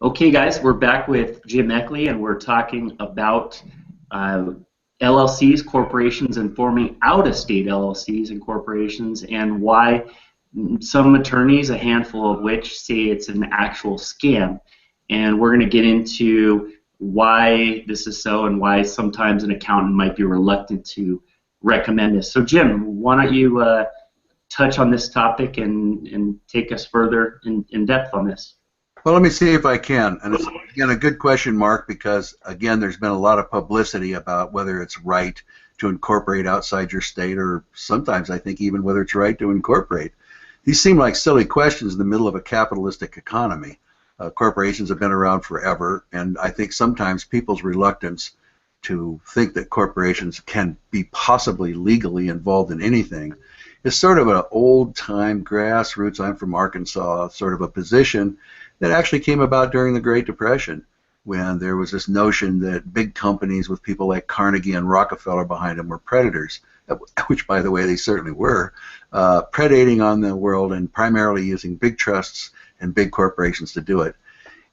Okay, guys, we're back with Jim Eckley, and we're talking about uh, LLCs, corporations, and forming out-of-state LLCs and corporations, and why some attorneys, a handful of which, say it's an actual scam. And we're going to get into why this is so and why sometimes an accountant might be reluctant to recommend this. So, Jim, why don't you touch on this topic and take us further in depth on this? Well, let me see if I can. And it's, again, a good question, Mark, because, again, there's been a lot of publicity about whether it's right to incorporate outside your state, or sometimes I think even whether it's right to incorporate. These seem like silly questions in the middle of a capitalistic economy. Corporations have been around forever, and I think sometimes people's reluctance to think that corporations can be possibly legally involved in anything is sort of an old-time grassroots, I'm from Arkansas, sort of a position that actually came about during the Great Depression, when there was this notion that big companies with people like Carnegie and Rockefeller behind them were predators, which, by the way, they certainly were, predating on the world and primarily using big trusts and big corporations to do it.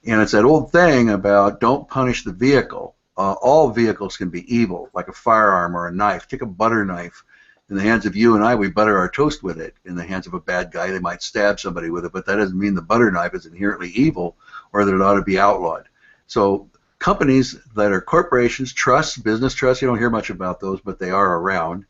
And it's that old thing about don't punish the vehicle. All vehicles can be evil, like a firearm or a knife. Take a butter knife. In the hands of you and I, we butter our toast with it. In the hands of a bad guy, they might stab somebody with it, but that doesn't mean the butter knife is inherently evil or that it ought to be outlawed. So companies that are corporations, trusts, business trusts, you don't hear much about those, but they are around,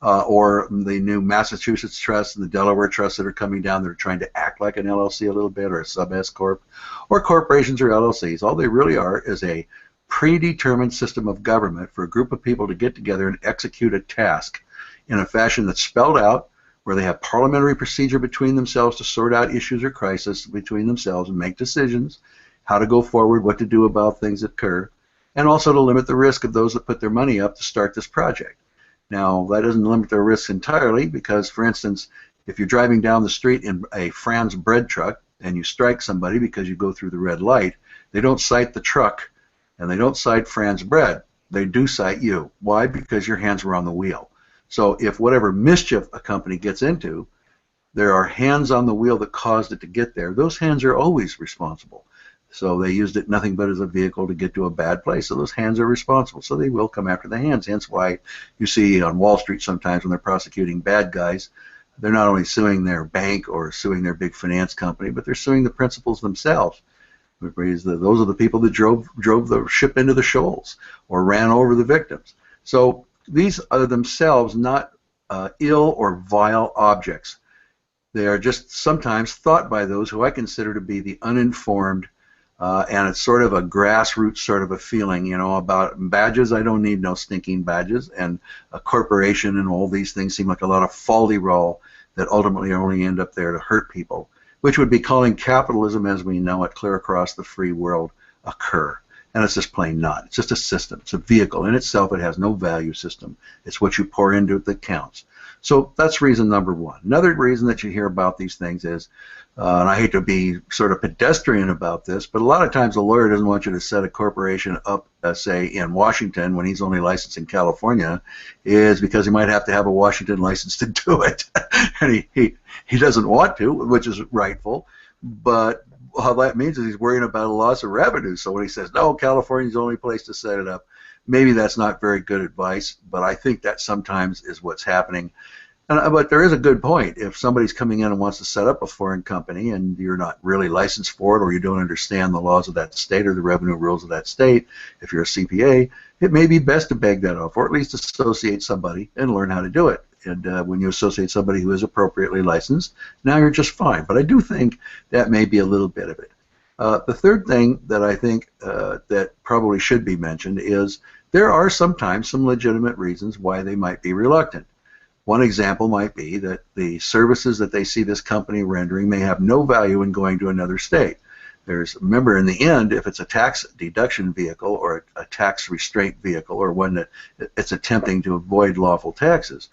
or the new Massachusetts trusts and the Delaware trusts that are coming down that are trying to act like an LLC a little bit, or a sub-S corp, or corporations or LLCs. All they really are is a predetermined system of government for a group of people to get together and execute a task in a fashion that's spelled out, where they have parliamentary procedure between themselves to sort out issues or crises between themselves and make decisions, how to go forward, what to do about things that occur, and also to limit the risk of those that put their money up to start this project. Now, that doesn't limit their risks entirely, because, for instance, if you're driving down the street in a Fran's bread truck and you strike somebody because you go through the red light, they don't cite the truck and they don't cite Fran's bread. They do cite you. Why? Because your hands were on the wheel. So if whatever mischief a company gets into, there are hands on the wheel that caused it to get there, those hands are always responsible. So they used it nothing but as a vehicle to get to a bad place. So those hands are responsible. So they will come after the hands. Hence why you see on Wall Street sometimes when they're prosecuting bad guys, they're not only suing their bank or suing their big finance company, but they're suing the principals themselves. Those are the people that drove the ship into the shoals or ran over the victims. So these are themselves not ill or vile objects. They are just sometimes thought by those who I consider to be the uninformed, and it's sort of a grassroots sort of a feeling, you know, about badges. I don't need no stinking badges, and a corporation and all these things seem like a lot of folderol that ultimately only end up there to hurt people, which would be calling capitalism as we know it clear across the free world a cur. And it's just plain not. It's just a system. It's a vehicle. In itself, it has no value system. It's what you pour into it that counts. So that's reason number one. Another reason that you hear about these things is, and I hate to be sort of pedestrian about this, but a lot of times a lawyer doesn't want you to set a corporation up, say, in Washington when he's only licensed in California, is because he might have to have a Washington license to do it. And he doesn't want to, which is rightful, but all that means is he's worrying about a loss of revenue. So when he says, no, California's the only place to set it up, maybe that's not very good advice, but I think that sometimes is what's happening. But there is a good point. If somebody's coming in and wants to set up a foreign company and you're not really licensed for it, or you don't understand the laws of that state or the revenue rules of that state, if you're a CPA, it may be best to beg that off, or at least associate somebody and learn how to do it. And when you associate somebody who is appropriately licensed, now you're just fine. But I do think that may be a little bit of it. The third thing that I think that probably should be mentioned is there are sometimes some legitimate reasons why they might be reluctant. One example might be that the services that they see this company rendering may have no value in going to another state. Remember, in the end, if it's a tax deduction vehicle or a tax restraint vehicle or one that it's attempting to avoid lawful taxes,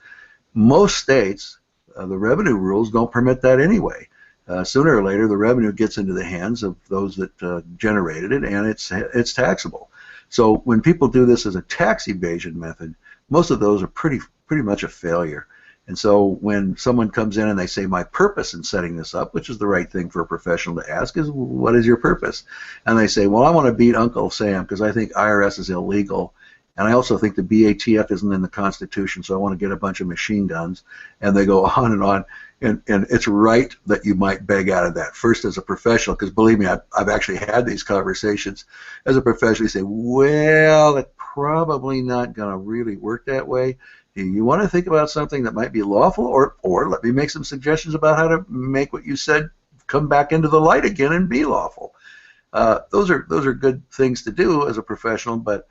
most states, the revenue rules don't permit that anyway. Sooner or later, the revenue gets into the hands of those that generated it, and it's taxable. So when people do this as a tax evasion method, most of those are pretty much a failure. And so when someone comes in and they say, my purpose in setting this up, which is the right thing for a professional to ask, is what is your purpose? And they say, well, I want to beat Uncle Sam because I think IRS is illegal. And I also think the BATF isn't in the Constitution, so I want to get a bunch of machine guns. And they go on and on. And it's right that you might beg out of that. First, as a professional, because believe me, I've actually had these conversations. As a professional, you say, well, it's probably not going to really work that way. Do you want to think about something that might be lawful, or let me make some suggestions about how to make what you said come back into the light again and be lawful? Those are good things to do as a professional, but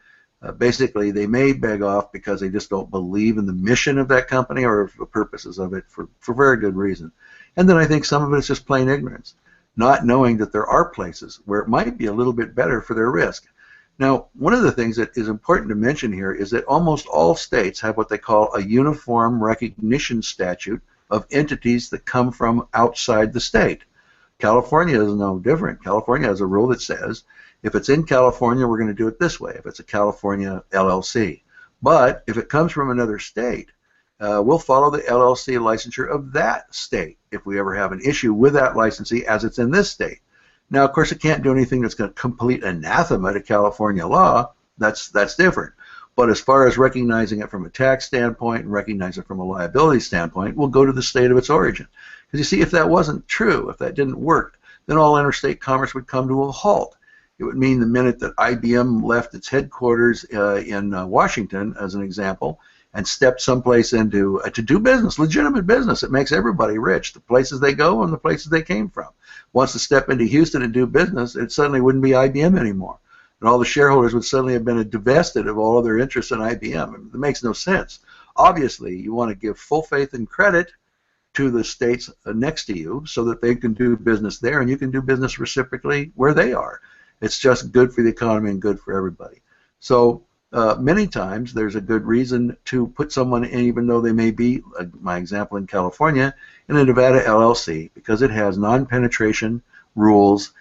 basically they may beg off because they just don't believe in the mission of that company or the purposes of it for very good reason. And then I think some of it is just plain ignorance, not knowing that there are places where it might be a little bit better for their risk. Now, one of the things that is important to mention here is that almost all states have what they call a uniform recognition statute of entities that come from outside the state. California is no different. California has a rule that says if it's in California, we're going to do it this way, if it's a California LLC. But if it comes from another state, we'll follow the LLC licensure of that state if we ever have an issue with that licensee as it's in this state. Now, of course, it can't do anything that's going to complete anathema to California law. That's different. But as far as recognizing it from a tax standpoint and recognizing it from a liability standpoint, we'll go to the state of its origin. Because you see, if that wasn't true, if that didn't work, then all interstate commerce would come to a halt. It would mean the minute that IBM left its headquarters in Washington, as an example, and stepped someplace into to do business, legitimate business. It makes everybody rich, the places they go and the places they came from. Wants to step into Houston and do business, it suddenly wouldn't be IBM anymore. And all the shareholders would suddenly have been divested of all of their interest in IBM. It makes no sense. Obviously, you want to give full faith and credit to the states next to you so that they can do business there and you can do business reciprocally where they are. It's just good for the economy and good for everybody. So many times there's a good reason to put someone in, even though they may be, like my example in California, in a Nevada LLC, because it has non-penetration rules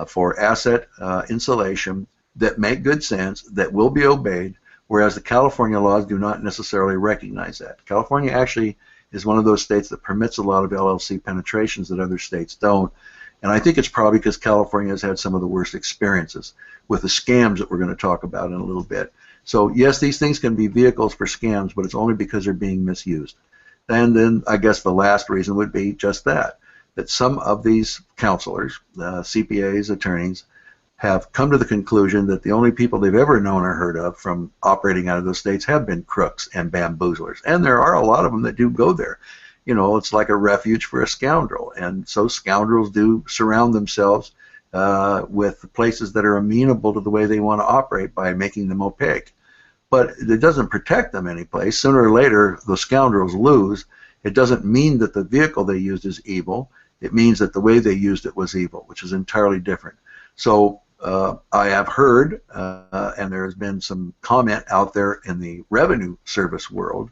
for asset insulation that make good sense, that will be obeyed, whereas the California laws do not necessarily recognize that. California actually is one of those states that permits a lot of LLC penetrations that other states don't. And I think it's probably because California has had some of the worst experiences with the scams that we're going to talk about in a little bit. So yes, these things can be vehicles for scams, but it's only because they're being misused. And then I guess the last reason would be just that some of these counselors, CPAs, attorneys, have come to the conclusion that the only people they've ever known or heard of from operating out of those states have been crooks and bamboozlers. And there are a lot of them that do go there. You know, it's like a refuge for a scoundrel, and so scoundrels do surround themselves with places that are amenable to the way they want to operate by making them opaque. But it doesn't protect them any place. Sooner or later, the scoundrels lose. It doesn't mean that the vehicle they used is evil. It means that the way they used it was evil, which is entirely different. So I have heard, and there has been some comment out there in the revenue service world,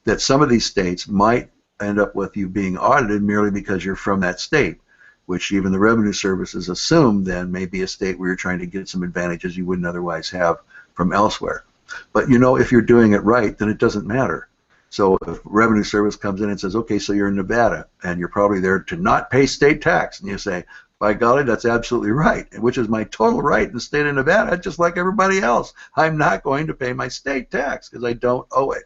that some of these states might end up with you being audited merely because you're from that state, which even the revenue services assume then may be a state where you're trying to get some advantages you wouldn't otherwise have from elsewhere. But you know, if you're doing it right, then it doesn't matter. So if revenue service comes in and says, okay, so you're in Nevada and you're probably there to not pay state tax, and you say, by golly, that's absolutely right, which is my total right in the state of Nevada, just like everybody else. I'm not going to pay my state tax because I don't owe it.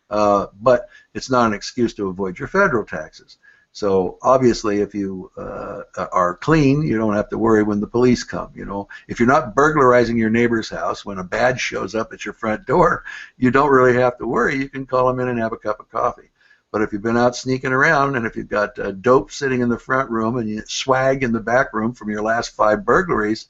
But it's not an excuse to avoid your federal taxes. So obviously, if you are clean, you don't have to worry when the police come. You know, if you're not burglarizing your neighbor's house when a badge shows up at your front door, you don't really have to worry. You can call them in and have a cup of coffee. But if you've been out sneaking around, and if you've got dope sitting in the front room and you swag in the back room from your last 5 burglaries,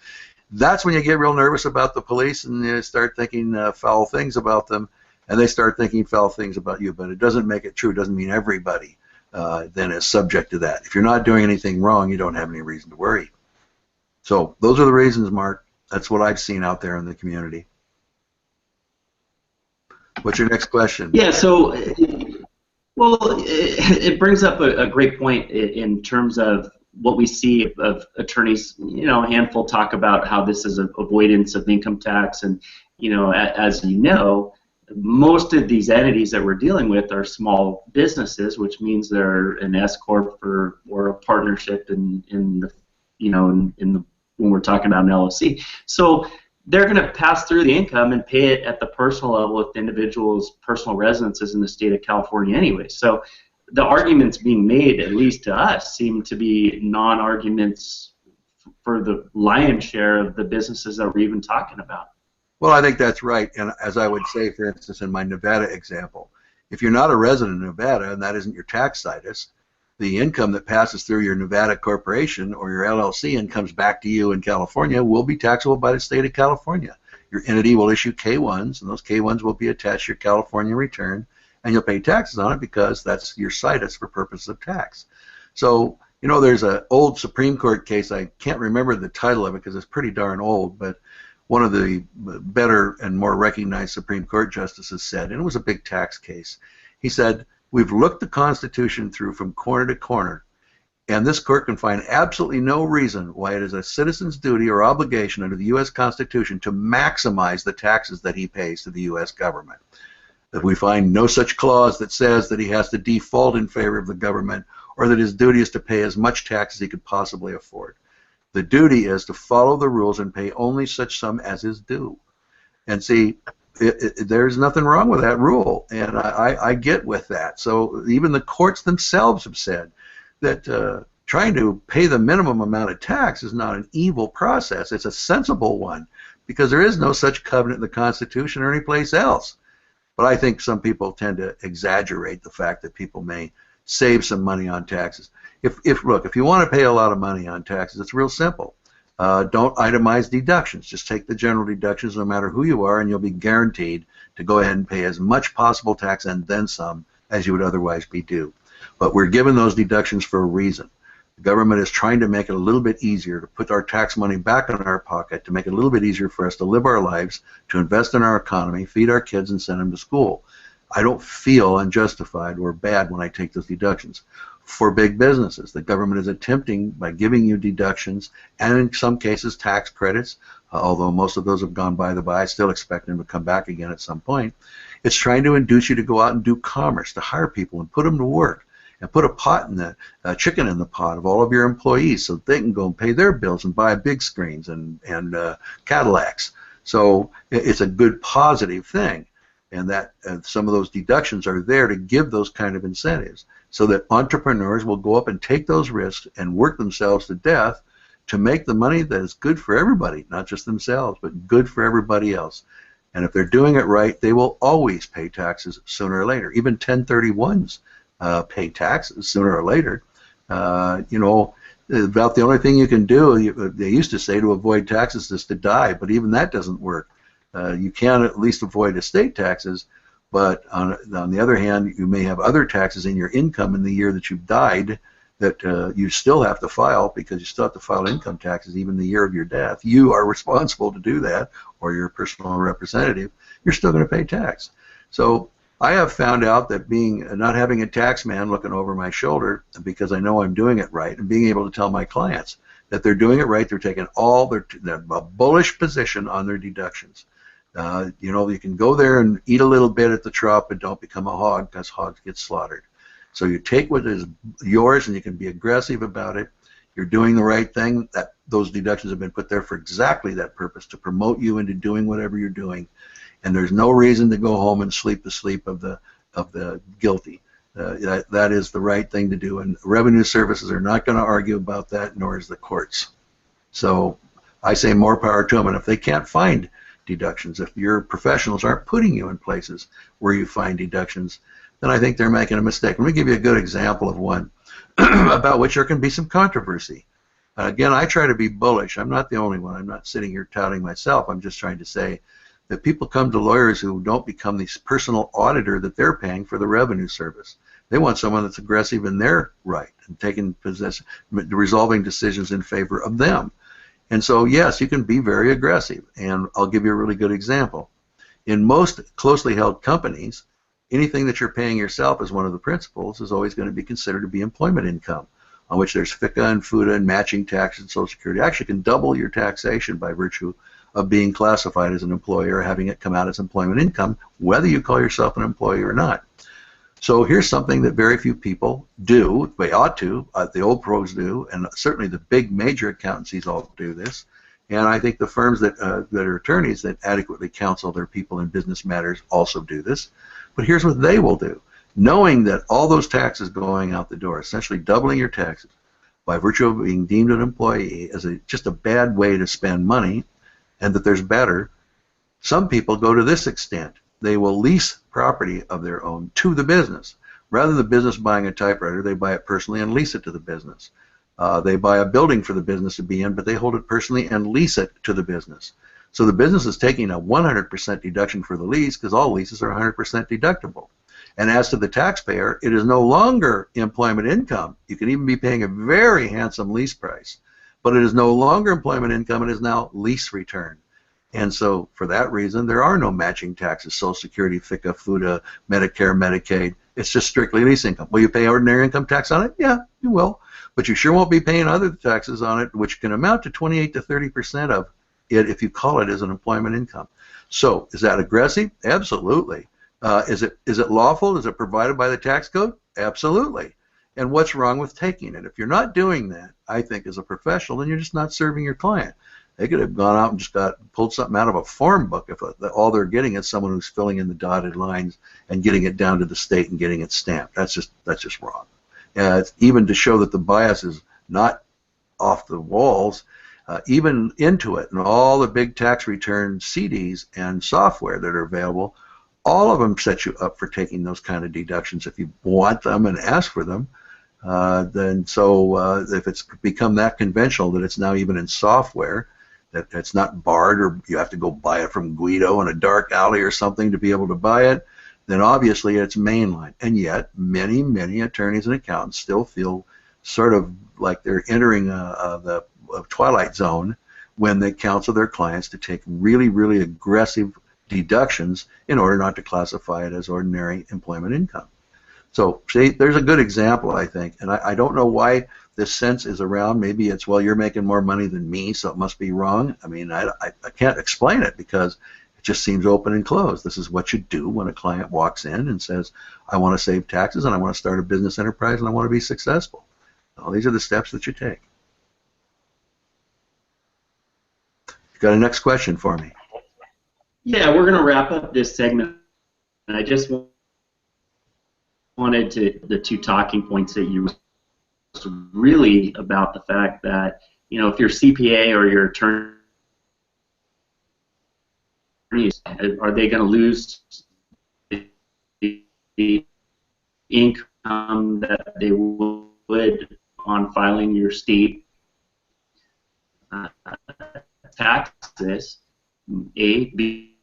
that's when you get real nervous about the police and you start thinking foul things about them, and they start thinking foul things about you. But it doesn't make it true. It doesn't mean everybody then is subject to that. If you're not doing anything wrong, you don't have any reason to worry. So those are the reasons, Mark. That's what I've seen out there in the community. What's your next question? Yeah, so, well, it brings up a great point in terms of what we see of attorneys, you know, a handful talk about how this is an avoidance of income tax, and, you know, as you know, most of these entities that we're dealing with are small businesses, which means they're an S corp or a partnership in the, you know, in the, when we're talking about an LLC. So they're going to pass through the income and pay it at the personal level with the individual's personal residences in the state of California anyway. So the arguments being made, at least to us, seem to be non-arguments for the lion's share of the businesses that we're even talking about. Well, I think that's right. And as I would say, for instance, in my Nevada example, if you're not a resident of Nevada and that isn't your tax situs, the income that passes through your Nevada corporation or your LLC and comes back to you in California will be taxable by the state of California. Your entity will issue K-1s, and those K-1s will be attached to your California return, and you'll pay taxes on it because that's your situs for purposes of tax. So, you know, there's an old Supreme Court case, I can't remember the title of it because it's pretty darn old, but one of the better and more recognized Supreme Court justices said, and it was a big tax case, he said, "We've looked the Constitution through from corner to corner, and this court can find absolutely no reason why it is a citizen's duty or obligation under the U.S. Constitution to maximize the taxes that he pays to the U.S. government. That we find no such clause that says that he has to default in favor of the government or that his duty is to pay as much tax as he could possibly afford. The duty is to follow the rules and pay only such sum as is due." And see, there's nothing wrong with that rule, and I get with that. So even the courts themselves have said that trying to pay the minimum amount of tax is not an evil process. It's a sensible one because there is no such covenant in the Constitution or anyplace else. But I think some people tend to exaggerate the fact that people may save some money on taxes. Look, if you want to pay a lot of money on taxes, it's real simple. Don't itemize deductions. Just take the general deductions no matter who you are, and you'll be guaranteed to go ahead and pay as much possible tax and then some as you would otherwise be due. But we're given those deductions for a reason. The government is trying to make it a little bit easier to put our tax money back in our pocket, to make it a little bit easier for us to live our lives, to invest in our economy, feed our kids, and send them to school. I don't feel unjustified or bad when I take those deductions. For big businesses, the government is attempting, by giving you deductions and in some cases tax credits, although most of those have gone by the by, I still expect them to come back again at some point. It's trying to induce you to go out and do commerce, to hire people and put them to work, and put a pot in the chicken in the pot of all of your employees so they can go and pay their bills and buy big screens and Cadillacs. So it's a good positive thing, and that some of those deductions are there to give those kind of incentives so that entrepreneurs will go up and take those risks and work themselves to death to make the money that is good for everybody, not just themselves, but good for everybody else. And if they're doing it right, they will always pay taxes sooner or later. Even 1031s pay taxes sooner or later. You know, about the only thing you can do, they used to say, to avoid taxes is to die, but even that doesn't work. You can at least avoid estate taxes, but on the other hand, you may have other taxes in your income in the year that you've died that you still have to file, because you still have to file income taxes even the year of your death. You are responsible to do that, or your personal representative. You're still going to pay tax. So I have found out that not having a tax man looking over my shoulder, because I know I'm doing it right, and being able to tell my clients that they're doing it right, they're taking all a bullish position on their deductions. You know, you can go there and eat a little bit at the trough, but don't become a hog, because hogs get slaughtered. So you take what is yours and you can be aggressive about it. You're doing the right thing. Those deductions have been put there for exactly that purpose, to promote you into doing whatever you're doing. And there's no reason to go home and sleep the sleep of the guilty. That is the right thing to do, and revenue services are not going to argue about that, nor is the courts. So I say more power to them. And if they can't find deductions, if your professionals aren't putting you in places where you find deductions, then I think they're making a mistake. Let me give you a good example of one about which there can be some controversy. Again, I try to be bullish. I'm not the only one. I'm not sitting here touting myself. I'm just trying to say that people come to lawyers who don't become the personal auditor that they're paying for the revenue service. They want someone that's aggressive in their right and taking possession, resolving decisions in favor of them. And so, yes, you can be very aggressive. And I'll give you a really good example. In most closely held companies, anything that you're paying yourself as one of the principals is always going to be considered to be employment income, on which there's FICA and FUTA and matching tax and Social Security. Actually can double your taxation by virtue of being classified as an employee or having it come out as employment income, whether you call yourself an employee or not. So here's something that very few people do. They ought to. The old pros do, and certainly the big major accountancies all do this. And I think the firms that are attorneys that adequately counsel their people in business matters also do this. But here's what they will do. Knowing that all those taxes going out the door, essentially doubling your taxes by virtue of being deemed an employee, is just a bad way to spend money, and that there's better, some people go to this extent. They will lease property of their own to the business. Rather than the business buying a typewriter, they buy it personally and lease it to the business. They buy a building for the business to be in, but they hold it personally and lease it to the business. So the business is taking a 100% deduction for the lease because all leases are 100% deductible. And as to the taxpayer, it is no longer employment income. You can even be paying a very handsome lease price, but it is no longer employment income. It is now lease return. And so for that reason, there are no matching taxes, Social Security, FICA, FUTA, Medicare, Medicaid. It's just strictly lease income. Will you pay ordinary income tax on it? Yeah, you will. But you sure won't be paying other taxes on it, which can amount to 28 to 30% of it if you call it as an employment income. So is that aggressive? Absolutely. Is it lawful? Is it provided by the tax code? Absolutely. And what's wrong with taking it? If you're not doing that, I think as a professional, then you're just not serving your client. They could have gone out and just pulled something out of a form book if all they're getting is someone who's filling in the dotted lines and getting it down to the state and getting it stamped. That's just wrong. Even to show that the bias is not off the walls, even Intuit and all the big tax return CDs and software that are available, all of them set you up for taking those kind of deductions if you want them and ask for them. If it's become that conventional that it's now even in software, that it's not barred or you have to go buy it from Guido in a dark alley or something to be able to buy it, then obviously it's mainline. And yet many, many attorneys and accountants still feel sort of like they're entering the twilight zone when they counsel their clients to take really, really aggressive deductions in order not to classify it as ordinary employment income. So, see, there's a good example, I think, and I don't know why this sense is around. Maybe it's, well, you're making more money than me, so it must be wrong. I mean, I can't explain it because it just seems open and closed. This is what you do when a client walks in and says, I want to save taxes and I want to start a business enterprise and I want to be successful. Well, these are the steps that you take. You got a next question for me? Yeah, we're going to wrap up this segment. I just wanted the two talking points that you really about the fact that, you know, if your CPA or your attorney, are they going to lose the income that they would on filing your state taxes? A, B,